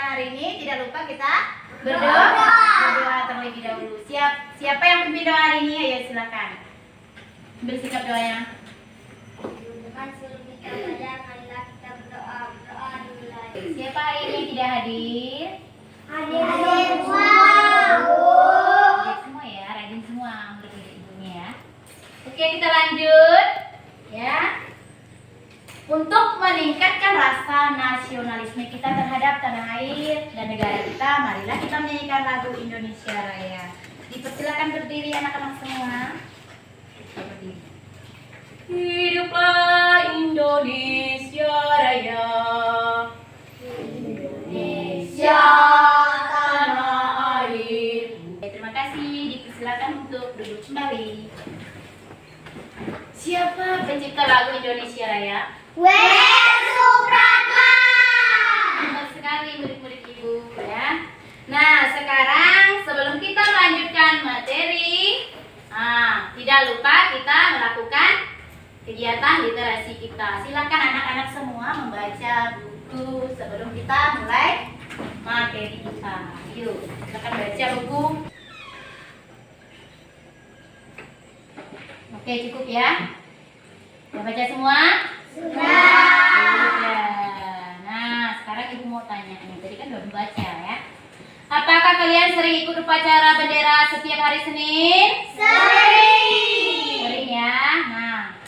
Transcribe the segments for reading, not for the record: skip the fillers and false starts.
hari ini tidak lupa kita berdoa terlebih dahulu. Siapa yang memimpin doa hari ini? Ayo silakan. Ambil sikap doanya. Siapa hari ini yang tidak hadir? Hadir semua. Hadir semua ya, rajin semua menurut ibunya ya. Oke, kita lanjut ya. Untuk meningkatkan rasa nasionalisme kita terhadap tanah air dan negara kita, marilah kita menyanyikan lagu Indonesia Raya. Dipersilakan berdiri anak-anak semua. Berdiri. Hiduplah Indonesia Raya. Indonesia tanah air. Terima kasih. Dipersilakan untuk duduk kembali. Siapa pencipta lagu Indonesia Raya? Supratman. Benar sekali murid-murid ibu ya. Nah sekarang sebelum kita melanjutkan materi, tidak lupa kita melakukan kegiatan literasi kita. Silakan anak-anak semua membaca buku sebelum kita mulai materi kita. Yuk, silakan baca buku. Oke, cukup ya. Sudah baca semua? Sudah. Nah, sekarang ibu mau tanya nih. Tadi kan udah membaca ya. Apakah kalian sering ikut upacara bendera setiap hari Senin? Sering ya. Nah,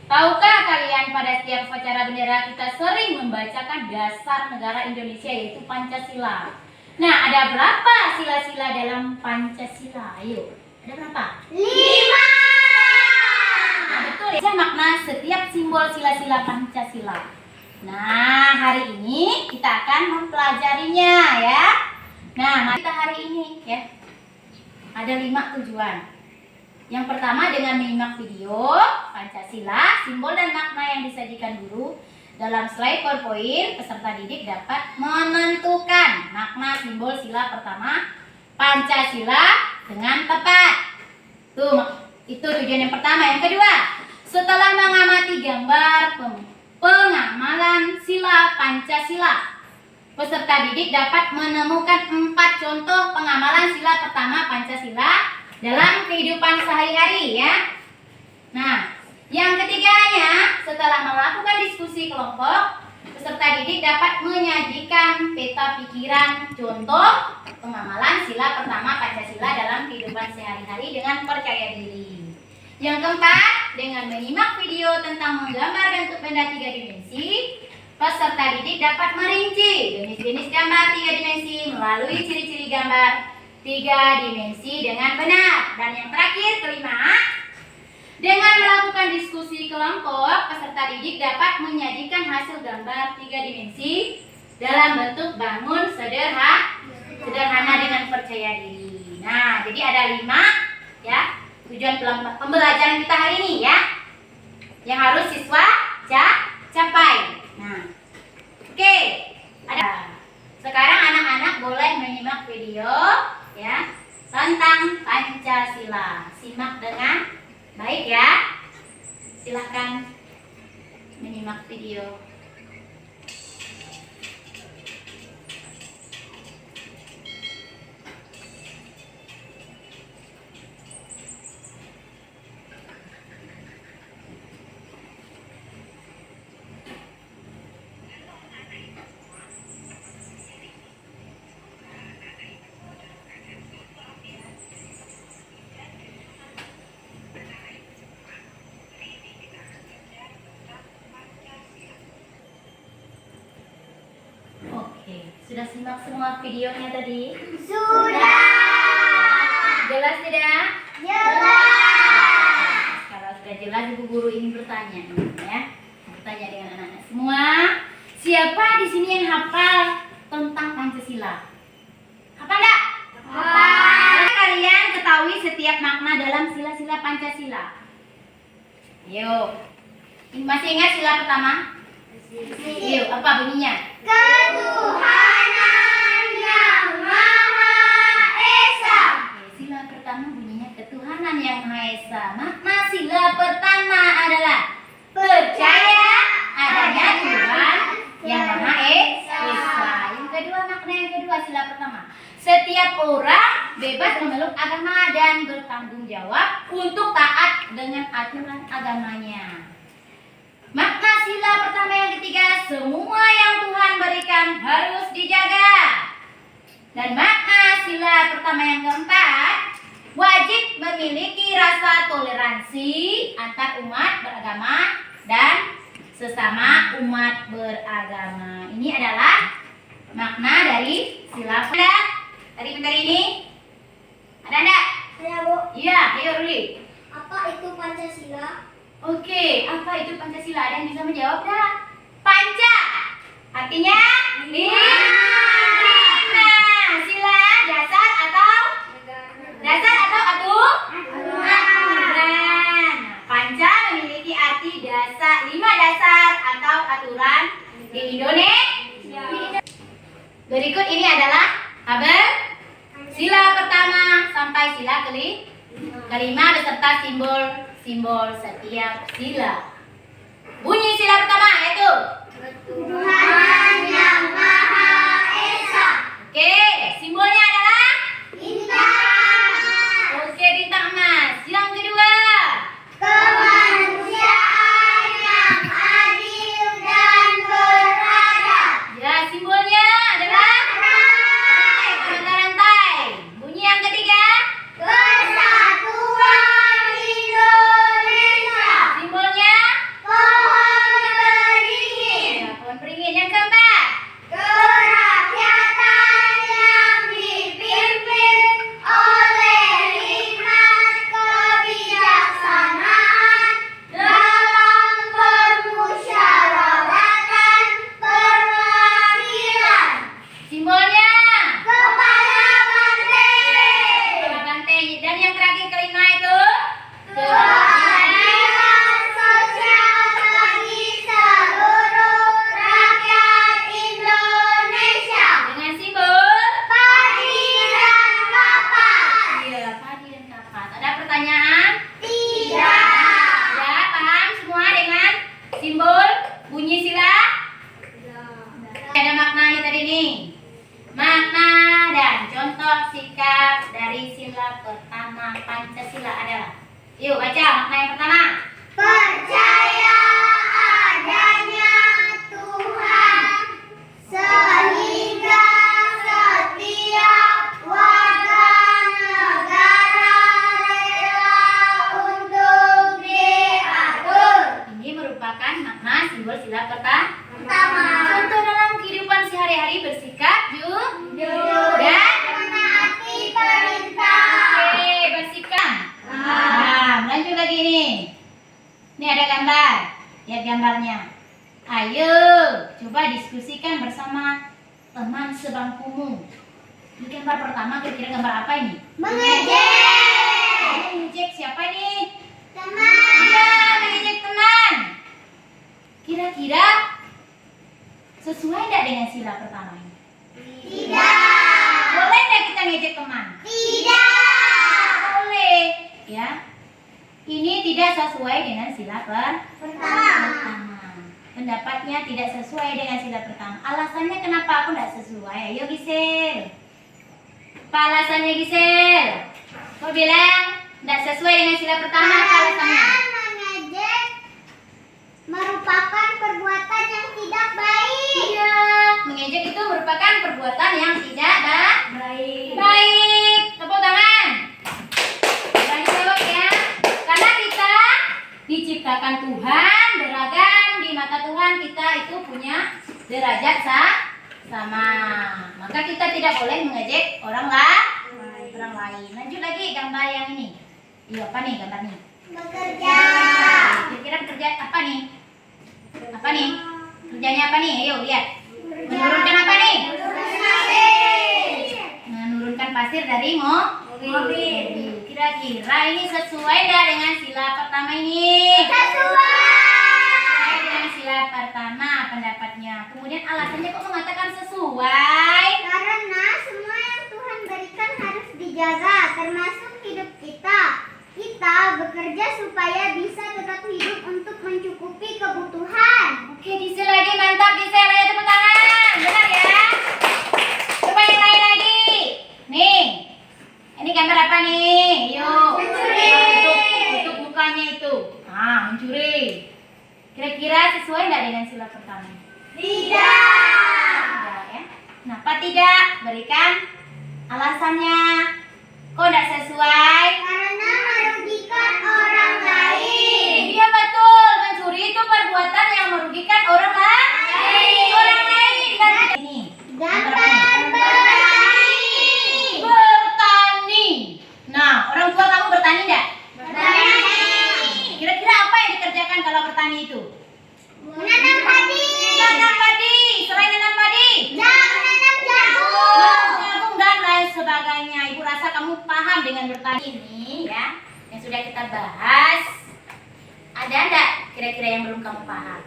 tahukah kalian pada setiap upacara bendera kita sering membacakan dasar negara Indonesia yaitu Pancasila. Nah, ada berapa sila-sila dalam Pancasila? Ayo, ada berapa? 5. Betul ya, makna setiap simbol sila-sila Pancasila. Nah, hari ini kita akan mempelajarinya ya. Nah, kita hari ini ya ada 5 tujuan. Yang pertama dengan menyimak video Pancasila, simbol dan makna yang disajikan guru dalam slide PowerPoint, peserta didik dapat menentukan makna simbol sila pertama Pancasila dengan tepat. Itu tujuan yang pertama. Yang kedua, setelah mengamati gambar pengamalan sila Pancasila, peserta didik dapat menemukan 4 contoh pengamalan sila pertama Pancasila dalam kehidupan sehari-hari ya. Nah, yang ketiganya, setelah melakukan diskusi kelompok, peserta didik dapat menyajikan peta pikiran contoh pengamalan sila pertama Pancasila dalam kehidupan sehari-hari dengan percaya diri. Yang keempat, dengan menyimak video tentang menggambar bentuk benda 3 dimensi, peserta didik dapat merinci jenis-jenis gambar 3 dimensi melalui ciri-ciri gambar 3 dimensi dengan benar. Dan yang terakhir, kelima, dengan melakukan diskusi kelompok, peserta didik dapat menyajikan hasil gambar 3 dimensi dalam bentuk bangun sederhana dengan percaya diri. Nah, jadi ada 5 ya tujuan pembelajaran kita hari ini ya, yang harus siswa capai. Nah, oke, ada. Sekarang anak-anak boleh menyimak video ya tentang Pancasila. Simak dengan baik ya. Silahkan menyimak video. Sudah simak semua videonya tadi? Sudah. Jelas tidak? Jelas. Kalau sudah jelas, ibu guru ingin bertanya ya. Bertanya dengan anak-anak semua. Siapa di sini yang hafal tentang Pancasila? Hafal enggak? Hafal. Kalian ketahui setiap makna dalam sila-sila Pancasila? Ayo. Masih ingat sila pertama? Yuk, apa bunyinya? Ketuhanan yang Maha Esa. Sila pertama bunyinya ketuhanan yang Maha Esa. Makna sila pertama adalah percaya adanya Tuhan yang Maha Esa. Yang kedua, makna yang yang kedua, sila pertama. Setiap orang bebas memeluk agama dan bertanggung jawab untuk taat dengan aturan agamanya. Makna sila pertama yang ketiga, semua yang Tuhan berikan harus dijaga. Dan makna sila pertama yang keempat, wajib memiliki rasa toleransi antar umat beragama dan sesama umat beragama. Ini adalah makna dari sila. Ada dari bentar ini? Ada enggak? Ya, Bu. Iya, ayo Ruli. Apa itu Pancasila? Oke, apa itu Pancasila? Ada yang bisa menjawab enggak? Panca artinya lima. Sila dasar atau aturan. Panca memiliki arti dasar, 5 dasar atau aturan di Indonesia. Berikut ini adalah tabel sila pertama sampai sila kelima beserta simbol setiap sila. Bunyi sila pertama yaitu Tuhan Yang Maha Esa. oke, simbolnya adalah Bintang. oke, bintang emas. Yang kedua Kemanusiaan yang adil dan beradab. ya, simbolnya adalah rantai. Bunyi yang ketiga Kesatuan Indonesia. simbolnya Pohon beringin. ya, pohon beringin. Yang keempat Kerakyatan yang dipimpin oleh hikmat kebijaksanaan dalam permusyawaratan perwakilan. simbolnya Kepala Banteng. banteng. Dan yang terakhir kelima itu Keadilan sosial bagi seluruh rakyat Indonesia. dengan simbol Padi dan kapas. iya, padi dan kapas. Ada pertanyaan? Tidak. Ya, paham semua dengan simbol bunyi sila? Ada maknanya tadi nih. Makna dan contoh sikap dari sila pertama Pancasila adalah. Yuk baca makna yang pertama. Percaya adanya Tuhan sehingga setiap warga negara rela untuk diatur. Ini merupakan makna simbol sila pertama. Pertama, Contoh dalam kehidupan sehari-hari bersikap dan menaati perintah. oke, bersikap. Nah, lanjut lagi nih. Ini ada gambar. Lihat gambarnya. Ayo, coba diskusikan bersama teman sebangkumu. Ini gambar pertama, kira-kira gambar apa ini? Mengejek. Mengejek siapa nih? Teman. Iya, mengejek teman. Kira-kira sesuai tidak dengan sila pertama ini? Tidak. Boleh tidak kita ngejek teman? Tidak. Boleh, ya. Ini tidak sesuai dengan sila pertama. Pendapatnya tidak sesuai dengan sila pertama. Alasannya kenapa aku tidak sesuai? Ayo Gisel. Apa alasannya Gisel? Kau bilang tidak sesuai dengan sila pertama. Apa alasannya? Mengejek merupakan perbuatan yang tidak baik. Iya, mengejek itu merupakan perbuatan yang tidak baik. Tepuk tangan. Lanjut ya. Karena kita diciptakan Tuhan beragam, di mata Tuhan kita itu punya derajat sama. Maka kita tidak boleh mengejek orang lain. Lanjut lagi gambar yang ini. Iya, apa nih gambar nih? Bekerja. Kira-kira kerja apa nih? Apa nih? Kerjanya apa nih? Ayo lihat. Menurunkan apa nih? Menurunkan pasir dari mobil. Kira-kira ini sesuai nggak dengan sila pertama ini? Sesuai dengan sila pertama pendapatnya. Kemudian alasannya kok mengatakan sesuai? Karena semua yang Tuhan berikan harus dijaga, termasuk hidup kita. Kita bekerja supaya bisa tetap hidup untuk mencukupi kebutuhan. Oke, Gisel lagi mantap Gisel. Ayo tepuk tangan. Benar ya? Coba dengan sila pertama? Tidak. Tidak ya. Kenapa tidak? Berikan alasannya. Kok tidak sesuai? Karena merugikan orang lain. Iya betul. Mencuri itu perbuatan yang merugikan orang lain. Orang lain. Dan ini. Gambar bertani. Bertani. Nah, orang tua kamu bertani enggak? Bertani. Kira-kira apa yang dikerjakan kalau bertani itu? Menanam padi. Menanam padi. Selain menanam padi, Menanam jagung. jagung dan lain sebagainya. Ibu rasa kamu paham dengan bertani ini ya, yang sudah kita bahas. Ada enggak kira-kira yang belum kamu paham?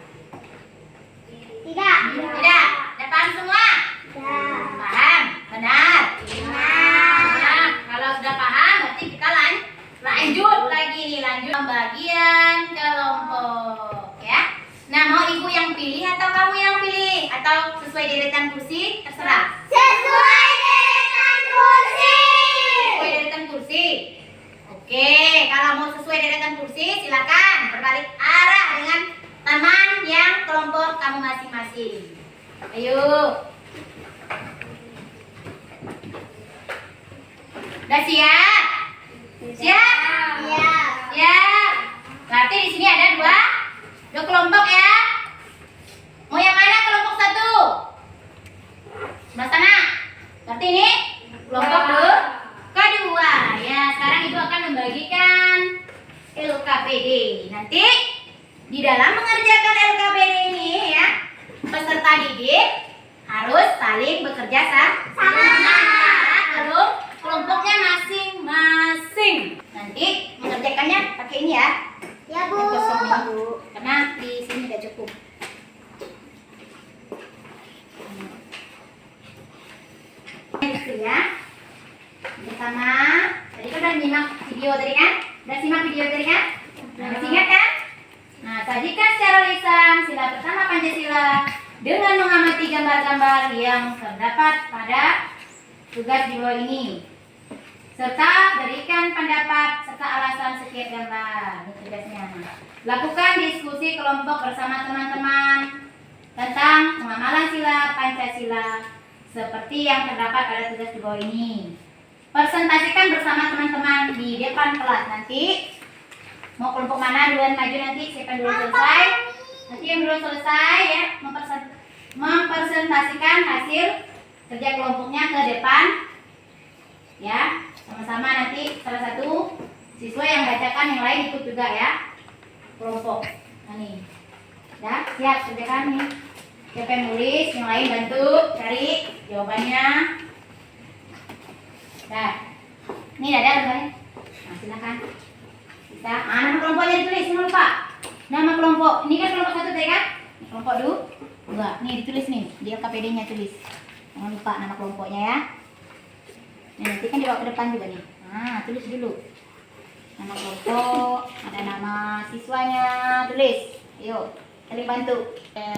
Tidak. Tidak? Sudah paham semua? Tidak. Paham? Benar? Nah, kalau sudah paham berarti kita lanjut lagi nih, lanjut pembagian kelompok ya. Nah, mau ibu yang pilih atau kamu yang pilih? Atau sesuai deretan kursi? Terserah. Sesuai deretan kursi. Sesuai deretan kursi. Oke, kalau mau sesuai deretan kursi silakan berbalik arah dengan teman yang kelompok kamu masing-masing. Ayo. Udah siap? Siap? Ya. Siap. Berarti di sini ada dua kelompok ya. Mau yang mana kelompok satu? Sebelah sana. Berarti ini kelompok kedua. Ya, sekarang ibu akan membagikan LKPD. Nanti di dalam mengerjakan LKPD ini ya, peserta didik harus saling bekerja sama. Lalu kelompoknya masing-masing. Nanti mengerjakannya pakai ini ya. Ya, Bu. Yang kosong ini, Bu. Karena di sini tidak cukup. Itu ya. Bersama. Tadi kan udah nyimak video tadi kan? Udah simak video tadi kan? Nah, masih ingat kan? Nah, sajikan secara lisan sila pertama Pancasila dengan mengamati gambar-gambar yang terdapat pada tugas di bawah ini, serta berikan pendapat serta alasan setiap gambar. Ini tugasnya. Lakukan diskusi kelompok bersama teman-teman tentang pengamalan sila Pancasila seperti yang terdapat pada tugas di bawah ini. Presentasikan bersama teman-teman di depan kelas. Nanti mau kelompok mana duluan maju, nanti siapa yang dulu selesai. Nanti yang dulu selesai ya mempresentasikan hasil kerja kelompoknya ke depan ya, sama-sama. Nanti salah satu siswa yang bacakan, yang lain ikut juga ya kelompok. Nah nih ya, siap kerjakan nih. Siapa yang nulis, yang lain bantu cari jawabannya. Nah ini ada gambarnya. Nah silakan bisa. Nama kelompoknya ditulis, jangan lupa nama kelompok. Ini kan kelompok satu tadi kan, kelompok dua. Nih ditulis nih di LKPD-nya, tulis. Jangan lupa nama kelompoknya ya. Nah, nanti kan dibawa ke depan juga nih. Nah, tulis dulu. Nama kelompok, ada nama siswanya, tulis. Ayo, saling bantu. Ya,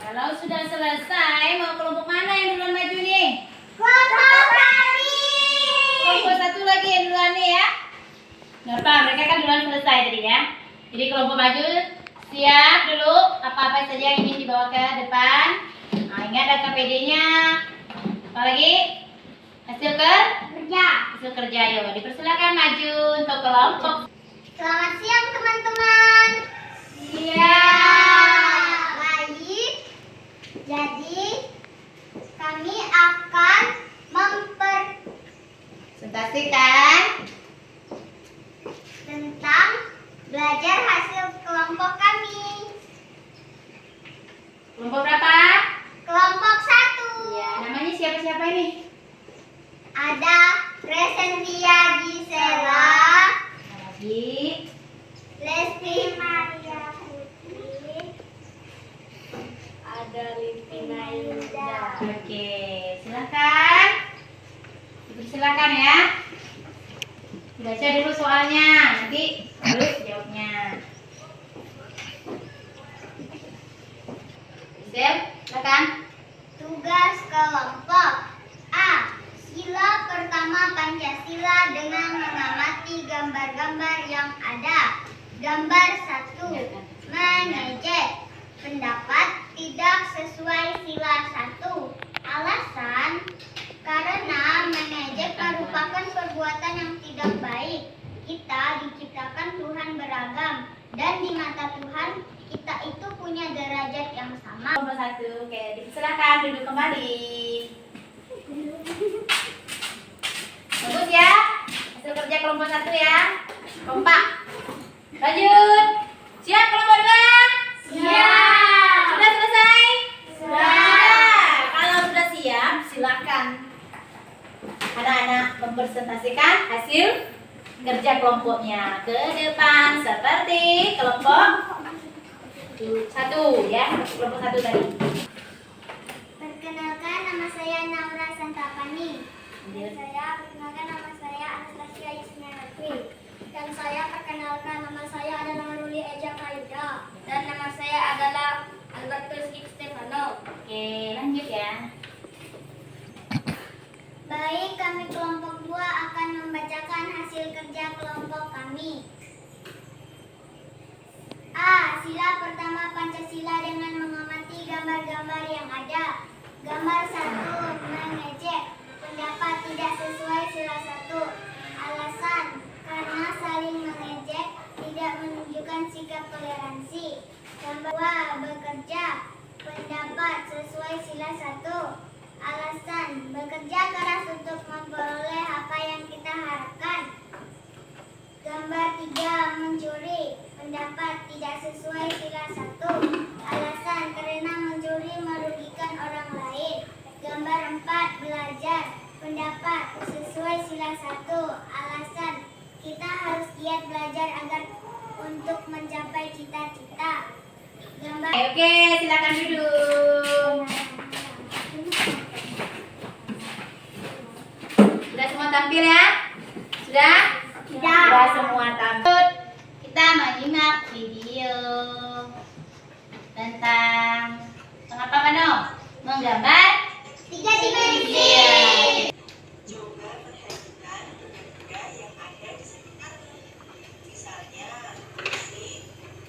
kalau sudah selesai, mau kelompok mana yang duluan maju nih? Kelompok kami. Kelompok satu lagi yang duluan nih ya. Kenapa? Mereka kan duluan selesai tadi ya. Jadi kelompok maju, siap dulu. Apa-apa saja yang ingin dibawa ke depan. Nah, ingat ada KPD-nya. Apalagi? Hasil kerja. Yuk, dipersilakan maju untuk kelompok. Selamat siang teman-teman. Siap. Baik. Jadi kami akan Presentasikan tentang belajar hasil kelompok kami. kelompok berapa? Kelompok 1. Ya, namanya siapa-siapa ini? Ada Crescentia Gisela, Lagi. Lesti Maria Putri, Ada Livina Yuda. Oke, silakan. Silakan ya. Baca dulu soalnya, nanti terus jawabnya. Silakan. Tugas kelompok A. Sila pertama Pancasila dengan mengamati gambar-gambar yang ada. Gambar 1. Mengejek. Pendapat sesuai sila 1. Alasan, karena mengejek merupakan perbuatan yang tidak baik. Kita diciptakan Tuhan beragam, dan di mata Tuhan kita itu punya derajat yang sama. Kelompok 1, oke, dipersilakan duduk kembali. Bagus ya, hasil kerja kelompok 1 ya, kompak. Lanjut, siap kelompok 2? Siap. Sudah selesai? Sudah. Kalau sudah siap, silakan anak-anak mempresentasikan hasil kerja kelompoknya ke depan seperti kelompok 1 ya, kelompok 1 tadi. Perkenalkan, nama saya Naura Santapani. Perkenalkan, nama saya Anastasia Yusniarti. Dan saya perkenalkan, nama saya adalah Ruli Eja Kaida. Dan nama saya adalah Albertus X. Stefano. Oke, lanjut ya. Baik, kami kelompok 2 akan membacakan hasil kerja kelompok kami. A. Sila pertama Pancasila dengan mengamati gambar-gambar yang ada. Gambar 1, mengejek. Pendapat tidak sesuai sila 1. Alasan, karena saling mengejek tidak menunjukkan sikap toleransi. Gambar 2, bekerja. Pendapat sesuai sila 1. Alasan, bekerja keras untuk memperoleh apa yang kita harapkan. Gambar 3, mencuri. Pendapat tidak sesuai sila 1. Alasan, karena mencuri merugikan orang lain. Gambar 4, belajar. Pendapat sesuai sila 1. Alasan, kita harus giat belajar agar untuk mencapai cita-cita. Gambar Oke, silakan duduk. Sudah semua tampil ya? Sudah? Sudah. Sudah semua tampil. Kita menyimak video tentang apa Mano? Menggambar 3 dimensi. Iya. Coba perhatikan benda yang ada di sekitarnya. Misalnya kursi,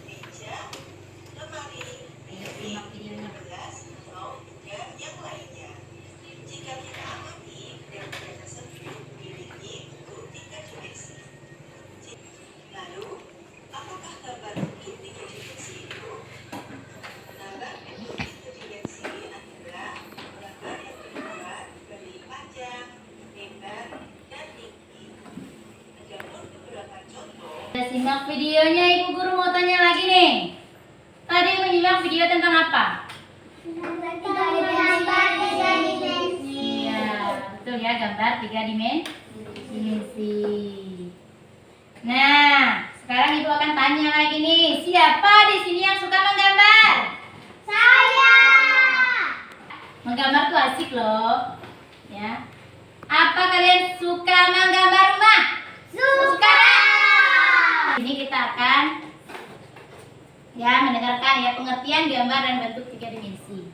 meja, lemari, Simak videonya. gelas, atau juga yang lainnya. Jika kita amati, benda tersebut memiliki bentuk 3 dimensi. Lalu, apakah gambar bentuk 3 dimensi itu? Gambar bentuk 3 dimensi adalah gambar yang terbuat dari panjang, lebar, dan tinggi. Terdapat beberapa contoh. Sudah simak videonya, Ibu Guru mau tanya lagi nih. Tadi menyimak video tentang apa? Iya, betul ya, gambar 3 dimensi. Nah, sekarang Ibu akan tanya lagi nih, siapa di sini yang suka menggambar? Saya. Menggambar tuh asik loh, ya. Apa kalian suka menggambar rumah? Suka. Ini kita akan ya mendengarkan ya pengertian gambar dan bentuk 3 dimensi.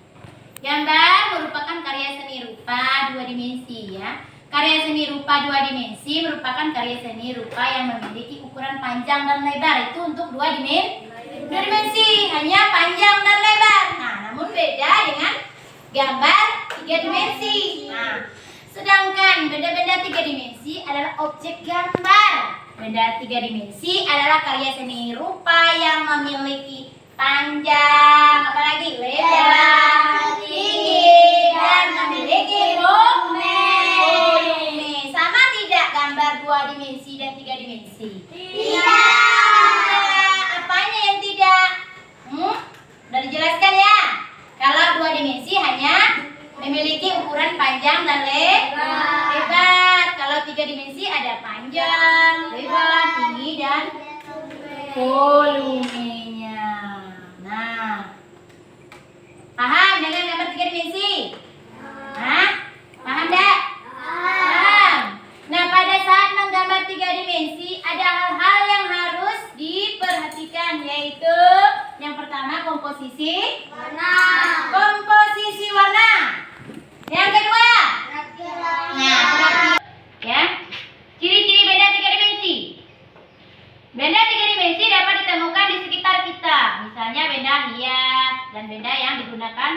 Gambar merupakan karya seni rupa 2 dimensi ya. Karya seni rupa 2 dimensi merupakan karya seni rupa yang memiliki ukuran panjang dan lebar. Itu untuk 2 dimensi, hanya panjang dan lebar. Nah, namun beda dengan gambar 3 dimensi. Nah, sedangkan benda-benda 3 dimensi adalah objek gambar. Benda 3 dimensi adalah karya seni rupa yang memiliki panjang, apalagi lebar, tinggi, dan memiliki volume. Sama tidak gambar 2 dimensi dan 3 dimensi? Tidak. Apanya yang tidak? Udah dijelaskan ya? Kalau 2 dimensi hanya memiliki ukuran panjang dan lebar. Kalau 3 dimensi ada panjang, lebar, tinggi, dan volumenya. Nah, paham dengan gambar 3 dimensi? Hah? Paham enggak? Paham. Nah, pada saat menggambar 3 dimensi ada hal-hal yang harus diperhatikan, yaitu yang pertama komposisi Warna. komposisi warna. Yang kedua, nah, perhatian ya. Ciri-ciri benda 3 dimensi. Benda 3 dimensi dapat ditemukan di sekitar kita. Misalnya benda hias dan benda yang digunakan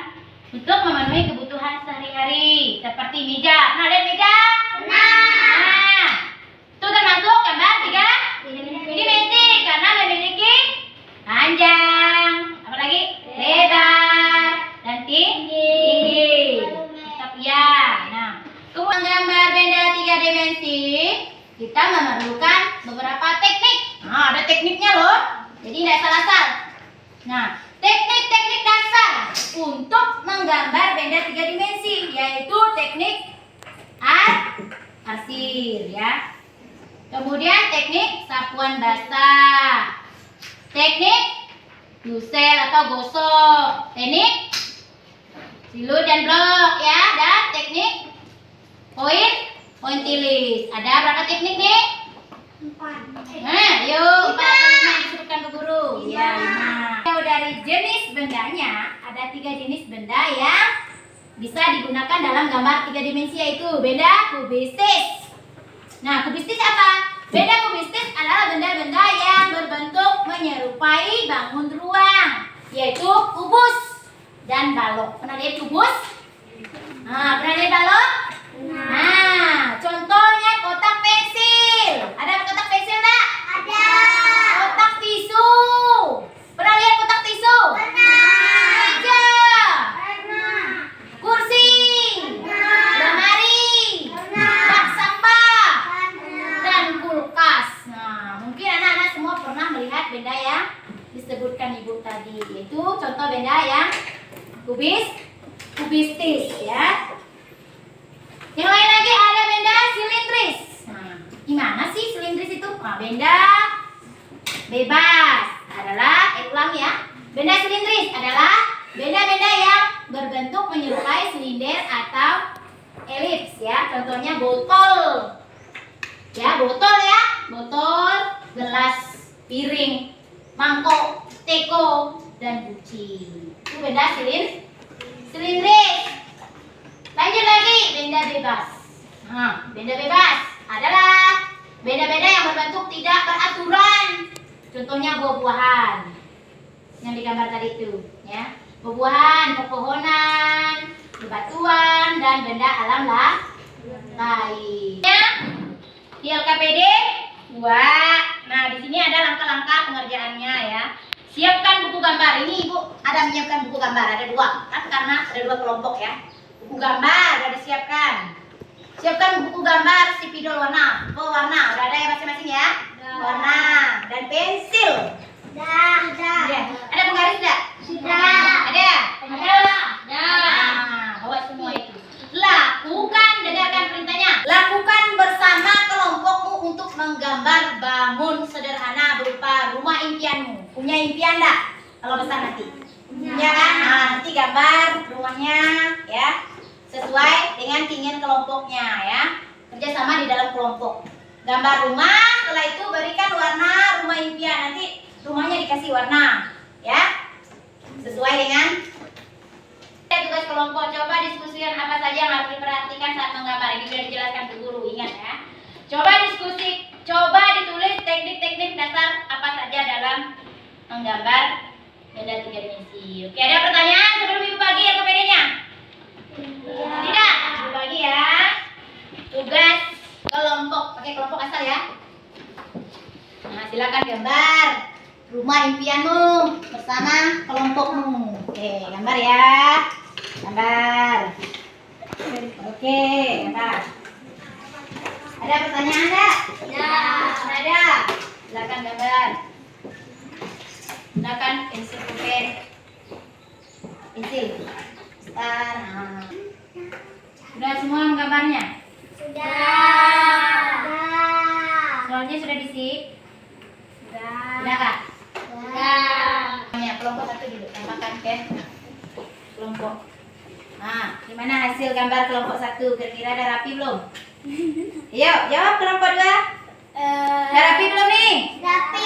3 dimensi, kita memerlukan beberapa teknik. Nah, ada tekniknya loh. Jadi tidak salah-salah. Nah, teknik-teknik dasar untuk menggambar benda 3 dimensi yaitu teknik arsir ya. Kemudian teknik sapuan basah, teknik dusel atau gosok, teknik silut dan blok ya, dan teknik pointillis. Ada berapa teknik nih? 4. Nah, yuk 4 disebutkan Bu Guru. Ya, 5. Kalau dari jenis bendanya ada 3 jenis benda yang bisa digunakan dalam gambar 3 dimensi yaitu benda kubistis. Nah, kubistis apa? Benda kubistis adalah benda-benda yang berbentuk menyerupai bangun ruang, yaitu kubus dan balok. Pernah lihat kubus? Nah, pernah lihat balok? Nah, contohnya kotak pensil. Ada kotak pensil enggak? Ada. Kotak tisu. Pernah lihat kotak tisu? Meja, kursi, lemari, bak sampah, dan kulkas. Nah, mungkin anak-anak semua pernah melihat benda yang disebutkan Ibu tadi, yaitu contoh benda yang kubistis ya. Yang lain lagi ada benda silindris. Nah, gimana sih silindris itu? Nah, benda bebas adalah, ulang ya. Benda silindris adalah benda-benda yang berbentuk menyerupai silinder atau elips ya. Contohnya botol. Ya, botol ya. Botol, gelas, piring, mangkok, teko, dan guci. Itu benda silindris. Lanjut lagi, benda bebas. Nah, benda bebas adalah benda-benda yang berbentuk tidak beraturan. Contohnya buah-buahan yang digambar tadi itu, ya. Buah-buahan, pepohonan, bebatuan, dan benda alam lain. Ya, di LKPD 2. Nah, di sini ada langkah-langkah pengerjaannya ya. Siapkan buku gambar. Ini Ibu ada menyiapkan buku gambar, ada 2. Kan karena ada 2 kelompok ya. Buku gambar udah disiapkan. Siapkan buku gambar spidol warna. Warna udah ada ya masing-masing ya. Warna dan pensil. Sudah. Ada penggaris enggak? Sudah. Ada? Nah, bawa semua itu. Lakukan, dengarkan perintahnya. Lakukan bersama kelompokmu untuk menggambar bangun sederhana berupa rumah impianmu. Punya impian enggak? Kalau besar nanti. Punya kan? Nah, nanti gambar rumahnya ya. Sesuai dengan keinginan kelompoknya ya. Kerjasama di dalam kelompok. Gambar rumah, setelah itu berikan warna rumah impian. Nanti rumahnya dikasih warna ya. Sesuai dengan tugas kelompok. Coba diskusikan apa saja yang harus diperhatikan saat menggambar. Ini sudah dijelaskan Bu Guru, ingat ya. Coba ditulis teknik-teknik dasar apa saja dalam menggambar benda 3 dimensi. Oke, ada pertanyaan sebelum Ibu bagi LKPD-nya? Tidak, Ibu bagi ya. Tugas kelompok, pakai kelompok asal ya. Nah, silakan gambar rumah impianmu bersama kelompokmu. Oke, gambar ya. Gambar. Oke, gambar. Ada pertanyaan enggak? Ada. Silakan gambar. Gunakan pensil pulpen. Pensil. Start. Nah. Sudah semua menggambarnya? Sudah. Soalnya sudah diisi? Sudah. Sudah Kak? Sudah. Ya, kelompok 1 dulu. Tambahkan ke kelompok. Nah, gimana hasil gambar kelompok 1? Kira-kira ada rapi belum? Ayo, jawab kelompok 2. Ada rapi belum nih? Rapi.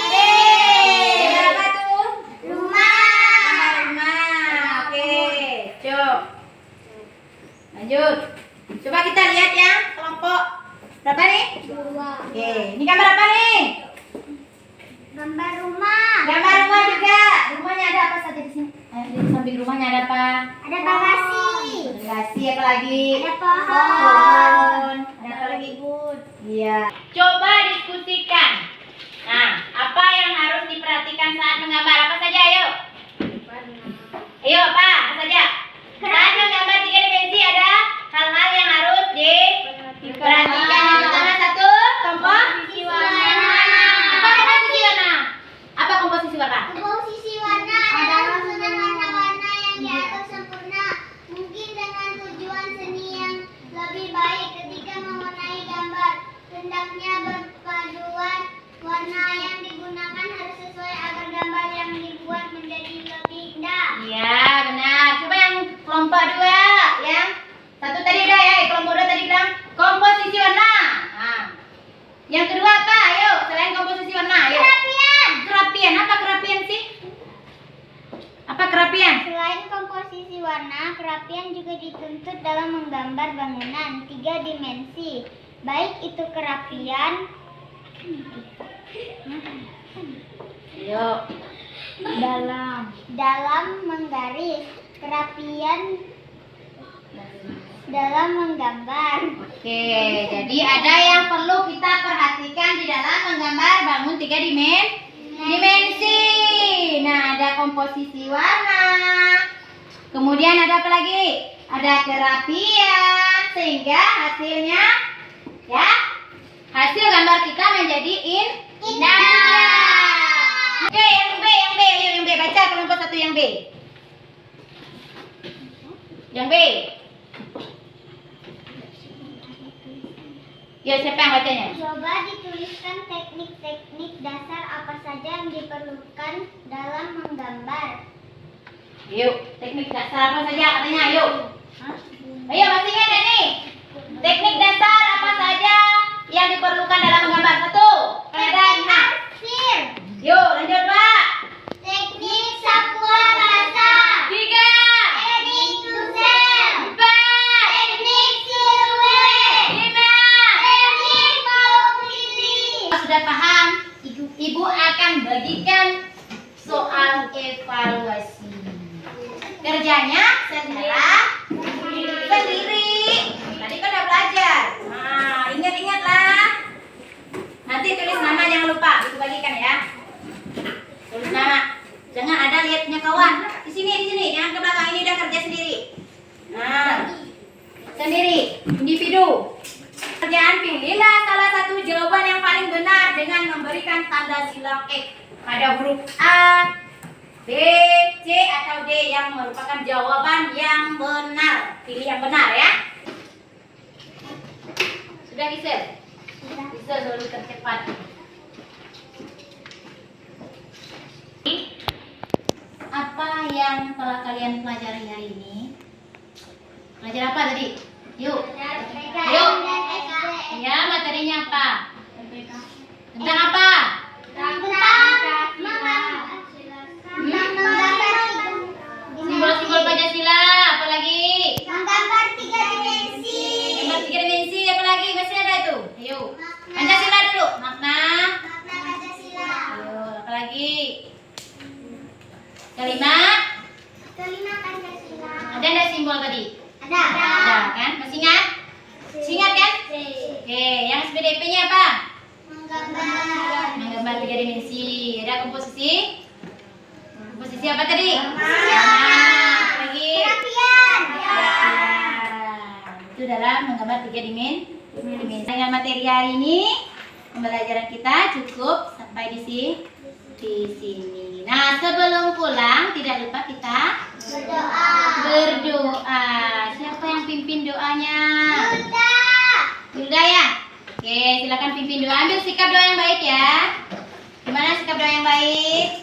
Gambar apa tuh? Rumah. Rumah. Oke, cuk. Lanjut. Coba kita lihat ya kelompok berapa nih? 2. Oke, ini gambar apa nih? Gambar rumah. Gambar rumah juga. Rumahnya ada apa saja di sini? Di samping rumahnya ada apa? Ada bagasi. Bagasi apa lagi? Ada pohon. Pohon. Ada apa lagi, Bud? Iya. Coba diskusikan. Nah, apa yang harus diperhatikan saat menggambar? Apa saja, ayo? Ayo, apa? Apa saja? Saat menggambar 3 dimensi ada hal-hal yang harus diperhatikan dan dimensi, baik itu kerapian, Yuk. dalam menggaris, kerapian dalam menggambar. Oke, jadi ada yang perlu kita perhatikan di dalam menggambar bangun 3 dimensi. Nah, ada komposisi warna. Kemudian ada apa lagi? Ada kerapian sehingga hasilnya ya, hasil gambar kita menjadi indah. Oke, yang B, ayo yang B baca kelompok 1 yang B. Yang B. Ya, siapa yang bacanya? Coba dituliskan teknik-teknik dasar apa saja yang diperlukan dalam menggambar. Yuk, teknik dasar apa saja katanya? Yuk. Ayo, masih ingat ya nih? Teknik dasar apa saja yang diperlukan dalam menggambar? 1. Keadaan. Arsir. Yuk, lanjut, Pak. Teknik sapuan rasa. 3. Teknik tusel. 4. Teknik siluet. 5. Teknik paut titik. Sudah paham? Ibu akan bagikan soal evaluasi. Kerjanya sendiri. Tadi kan udah belajar. Nah, ingat-ingatlah. Nanti tulis nama, jangan lupa. Itu bagikan ya. Tulis nama. Jangan ada lihatnya kawan. Di sini. Jangan ke belakang, ini udah kerja sendiri. Nah, sendiri, individu. Kerjaan, pilihlah salah satu jawaban yang paling benar dengan memberikan tanda silang X pada huruf A, B, C, atau D yang merupakan jawaban yang benar. Pilih yang benar ya. Sudah bisa? Bisa selalu tercepat. Apa yang telah kalian pelajari hari ini? Belajar apa tadi? Yuk. Yuk. Ya, materinya apa? Tentang apa? Simbol-simbol Pancasila, apa lagi? Menggambar 3 dimensi. Gambar 3 dimensi, apa lagi? Masih ada itu. Ayo. Pancasila dulu. Makna. Makna Pancasila. Ayo, apa lagi? Kalimat. Kelima Pancasila. Ada enggak simbol tadi? Ada. Ada kan? Masih ingat? Masih ingat kan? Oke, yang SPDP-nya apa? Menggambar. Menggambar 3 dimensi. Ada komposisi? Komposisi apa tadi? Warna. Apa lagi? Kerapian. Itu dalam menggambar 3 dimensi. Dengan materi hari ini, pembelajaran kita cukup sampai di sini. Nah, sebelum pulang tidak lupa kita berdoa. Siapa yang pimpin doanya? Yulda ya? Oke, silakan pimpin doa. Ambil sikap doa yang baik ya. Gimana sikap doa yang baik?